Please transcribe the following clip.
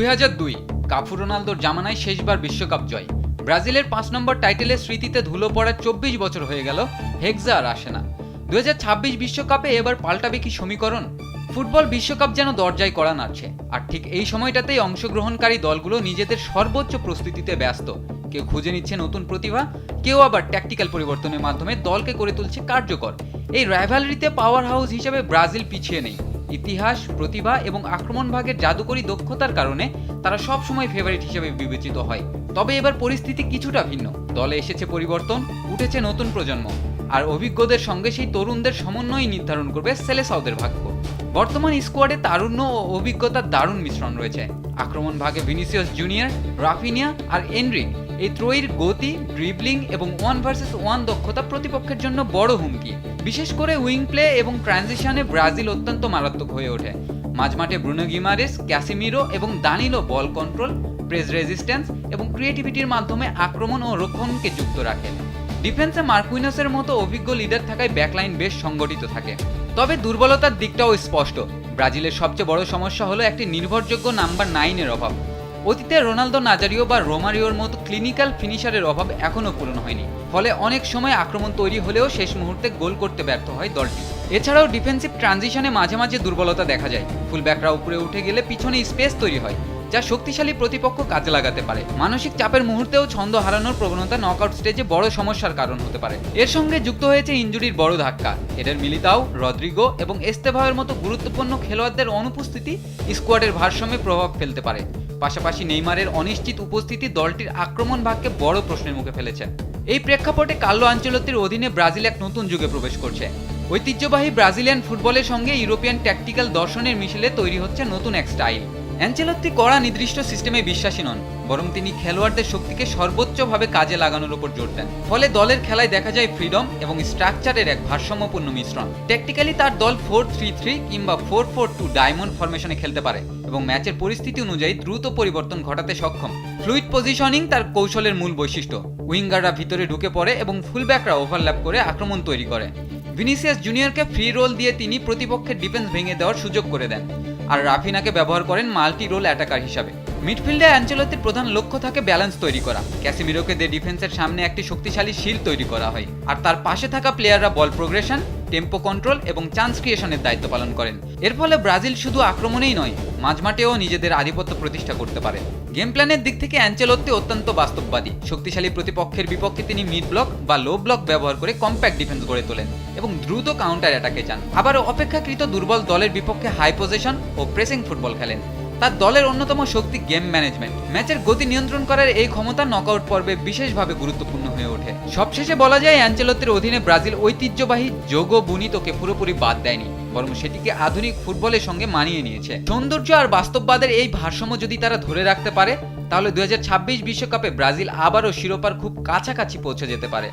2002 Cafu রোনালদোর জামানায় শেষবার বিশ্বকাপ জয়। ব্রাজিলের 5 নম্বর টাইটেলের স্মৃতিতে ধুলো পড়ার 24 বছর হয়ে গেল, হেক্সা আর আসে না। 2026 বিশ্বকাপে এবার পাল্টাবে কি সমীকরণ? ফুটবল বিশ্বকাপ যেন দরজায় কড়া নাড়ছে, আর ঠিক এই সময়টাতেই অংশগ্রহণকারী দলগুলো নিজেদের সর্বোচ্চ প্রস্তুতিতে ব্যস্ত। কেউ খুঁজে নিচ্ছে নতুন প্রতিভা, কেউ আবার ট্যাকটিক্যাল পরিবর্তনের মাধ্যমে দলকে করে তুলছে কার্যকর। এই রাইভালরিতে পাওয়ার হাউস হিসেবে ব্রাজিল পিছিয়ে নেই। ইতিহাস, প্রতিভা এবং আক্রমণ ভাগের জাদুকরী দক্ষতার কারণে তারা সবসময় ফেভারিট হিসেবে বিবেচিত হয়। তবে এবার পরিস্থিতি কিছুটা ভিন্ন। দলে এসেছে পরিবর্তন, উঠেছে নতুন প্রজন্ম, আর অভিজ্ঞদের সঙ্গে সেই তরুণদের সমন্বয় নির্ধারণ করবে সেলেসাওদের ভাগ্য। বর্তমান স্কোয়াডে তারুণ্য ও অভিজ্ঞতার দারুণ মিশ্রণ রয়েছে। আক্রমণ ভাগে ভিনিসিয়াস জুনিয়র, রাফিনিয়া আর এনরিক, এই ত্রয়ীর গতি, ড্রিবলিং এবং 1 ভার্সেস 1 দক্ষতা প্রতিপক্ষের জন্য বড় হুমকি। বিশেষ করে উইং প্লে এবং ট্রানজিশনে ব্রাজিল অত্যন্ত মারাত্মক হয়ে ওঠে। মাঝমাঠে ব্রুনো গিমারেস, ক্যাসিমিরো এবং দানিলো বল কন্ট্রোল, প্রেস রেজিস্ট্যান্স এবং ক্রিয়েটিভিটির মাধ্যমে আক্রমণ ও রক্ষণকে যুক্ত রাখে। ডিফেন্সে মার্কুইনাসের মতো অভিজ্ঞ লিডার থাকায় ব্যাকলাইন বেশ সংগঠিত থাকে। তবে দুর্বলতার দিকটাও স্পষ্ট। ব্রাজিলের সবচেয়ে বড় সমস্যা হলো একটি নির্ভরযোগ্য নাম্বার 9-এর অভাব। অতীতে রোনালদো নাজারিও বা রোমারিওর মতো ক্লিনিক্যাল ফিনিশারের অভাব এখনও পূরণ হয়নি। ফলে অনেক সময় আক্রমণ তৈরি হলেও শেষ মুহূর্তে গোল করতে ব্যর্থ হয় দলটি। এছাড়াও ডিফেন্সিভ ট্রানজিশনে মাঝে মাঝে দুর্বলতা দেখা যায়। ফুলব্যাকরা উপরে উঠে গেলে পিছনে স্পেস তৈরি হয়, যা শক্তিশালী প্রতিপক্ষ কাজে লাগাতে পারে। মানসিক চাপের মুহূর্তেও ছন্দ হারানোর প্রবণতা নকআউট স্টেজে বড় সমস্যার কারণ হতে পারে। এর সঙ্গে যুক্ত হয়েছে ইনজুরির বড় ধাক্কা। এদের মিলিতাও, রদ্রিগো এবং এস্তেভাওয়ের মতো গুরুত্বপূর্ণ খেলোয়াড়দের অনুপস্থিতি স্কোয়াডের ভারসাম্যে প্রভাব ফেলতে পারে। পাশাপাশি নেইমারের অনিশ্চিত উপস্থিতি দলটির আক্রমণ ভাগকে বড় প্রশ্নের মুখে ফেলেছে। এই প্রেক্ষাপটে কার্লো আনচেলত্তির অধীনে ব্রাজিল এক নতুন যুগে প্রবেশ করছে। ঐতিহ্যবাহী ব্রাজিলিয়ান ফুটবলের সঙ্গে ইউরোপিয়ান ট্যাকটিক্যাল দর্শনের মিশেলে তৈরি হচ্ছে নতুন এক স্টাইল। অ্যানচেলত্তি কড়া নির্দিষ্ট সিস্টেমে বিশ্বাসী নন, বরং তিনি খেলোয়াড়দের শক্তিকে সর্বোচ্চভাবে কাজে লাগানোর উপর জোর দেন। ফলে দলের খেলায় দেখা যায় ফ্রিডম এবং স্ট্রাকচারের এক ভারসাম্যপূর্ণ মিশ্রণ। ট্যাকটিক্যালি তার দল 4-3-3 কিংবা 4-4-2 ডায়মন্ড ফরমেশনে খেলতে পারে এবং ম্যাচের পরিস্থিতি অনুযায়ী দ্রুত পরিবর্তন ঘটাতে সক্ষম। ফ্লুইড পজিশনিং তার কৌশলের মূল বৈশিষ্ট্য। উইঙ্গাররা ভিতরে ঢুকে পড়ে এবং ফুলব্যাকরা ওভারল্যাপ করে আক্রমণ তৈরি করে। ভিনিসিয়াস জুনিয়রকে ফ্রি রোল দিয়ে তিনি প্রতিপক্ষের ডিফেন্স ভেঙে দেওয়ার সুযোগ করে দেন, আর রাফিনাকে ব্যবহার করেন মাল্টি রোল অ্যাটাকার হিসাবে। মিডফিল্ডে অ্যানচেলত্তির প্রধান লক্ষ্য থাকে ব্যালেন্স তৈরি করা। ক্যাসিমিরোকে দিয়ে ডিফেন্সের সামনে একটি শক্তিশালী শিল্ড তৈরি করা হয়, আর তার পাশে থাকা প্লেয়াররা বল প্রোগ্রেশন, টেম্পো কন্ট্রোল এবং চান্স ক্রিয়েশনের দায়িত্ব পালন করেন। এর ফলে ব্রাজিল শুধু আক্রমণেই নয়, মাঝমাঠেও নিজেদের আধিপত্য প্রতিষ্ঠা করতে পারে। গেম প্ল্যানের দিক থেকে অ্যানচেলত্তি অত্যন্ত বাস্তববাদী। শক্তিশালী প্রতিপক্ষের বিপক্ষে তিনি মিড ব্লক বা লো ব্লক ব্যবহার করে কম্প্যাক্ট ডিফেন্স গড়ে তোলেন এবং দ্রুত কাউন্টার অ্যাটাকে যান। আবার অপেক্ষাকৃত দুর্বল দলের বিপক্ষে হাই পজিশন ও প্রেসিং ফুটবল খেলেন। তার দলের অন্যতম শক্তি গেম ম্যানেজমেন্ট। ম্যাচের গতি নিয়ন্ত্রণ করার এই ক্ষমতা নকআউট পর্বে বিশেষভাবে গুরুত্বপূর্ণ হয়ে ওঠে। সবশেষে বলা যায়, অ্যানচেলত্তির অধীনে ব্রাজিল ঐতিহ্যবাহী যোগো বুনিতোকে পুরোপুরি বাদ দেয়নি, বরং সেটিকে আধুনিক ফুটবলের সঙ্গে মানিয়ে নিয়েছে। সৌন্দর্য আর বাস্তববাদের এই ভারসাম্য যদি তারা ধরে রাখতে পারে, তাহলে 2026 বিশ্বকাপে ব্রাজিল আবারও শিরোপার খুব কাছাকাছি পৌঁছে যেতে পারে।